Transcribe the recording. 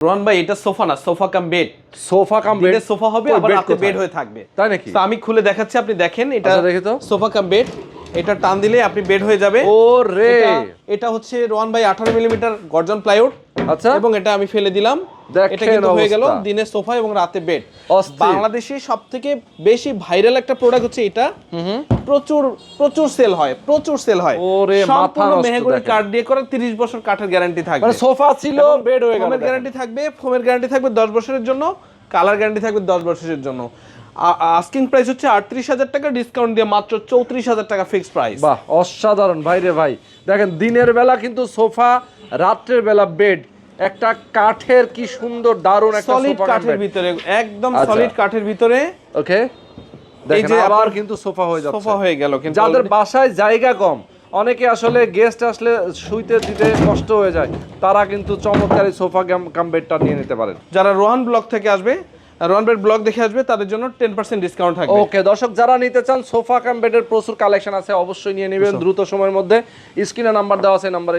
রোহান ভাই এটা সোফা না, sofa cum bed. Sofa cum bed, sofa হবে আবার রাতে বেড হয়ে থাকবে, তাই নাকি? তো আমি খুলে দেখাচ্ছি, আপনি দেখেন। এটা দেখি তো। সোফা কাম বেড, এটা টান দিলে আপনি বেড হয়ে যাবে। ও রে, এটা হচ্ছে রোহান ভাই 18 মিলিমিটার গর্জন প্লাইউড। আচ্ছা, এবং এটা আমি ফেলে দিলাম। এটা কিন্তু হয়ে গেল দিনে সোফা এবং রাতে বেড। বাংলাদেশে সবথেকে বেশি ভাইরাল একটা প্রোডাক্ট হচ্ছে এটা। প্রচুর প্রচুর সেল হয়, প্রচুর সেল হয়। ওরে মাথা সম্পূর্ণ নষ্ট। মেহগনি কাঠ দিয়ে করা, 30 বছর কাঠের গ্যারান্টি থাকবে। মানে সোফা ছিল, বেড হয়ে গেল। ফোমের গ্যারান্টি থাকবে, ফোমের গ্যারান্টি থাকবে 10 বছরের জন্য, কালার গ্যারান্টি থাকবে 10 বছরের জন্য। আস্কিং প্রাইস হচ্ছে 38,000 টাকা, ডিসকাউন্ট দিয়ে মাত্র 34,000 টাকা ফিক্সড প্রাইস। বাহ, অসাধারণ ভাই রে ভাই। দেখেন দিনের বেলা কিন্তু সোফা, রাত্রের বেলা বেড, একটা কাঠের কি সুন্দর দারুণ একটা সলিড সোফা কাঠের ভিতরে, একদম সলিড কাঠের ভিতরে। ওকে, দেখেন আবার কিন্তু সোফা হয়ে যাচ্ছে। সোফা হয়ে গেল। কিন্তু যাদের বাসায় জায়গা কম, অনেকে আসলে গেস্ট আসলে শুইতে দিতে কষ্ট হয়ে যায়, তারা কিন্তু চমৎকার এই সোফা কাম বেডটা নিয়ে নিতে পারেন। যারা রোহান ব্লগ থেকে আসবে, রোহান বেড ব্লগ দেখে আসবে, তাদের জন্য 10% ডিসকাউন্ট থাকবে। ওকে দর্শক, যারা নিতে চান সোফা কাম বেডের প্রচুর কালেকশন আছে, অবশ্যই নিয়ে নেবেন দ্রুত সময়ের মধ্যে। স্ক্রিনে নাম্বার দেওয়া আছে, নাম্বারে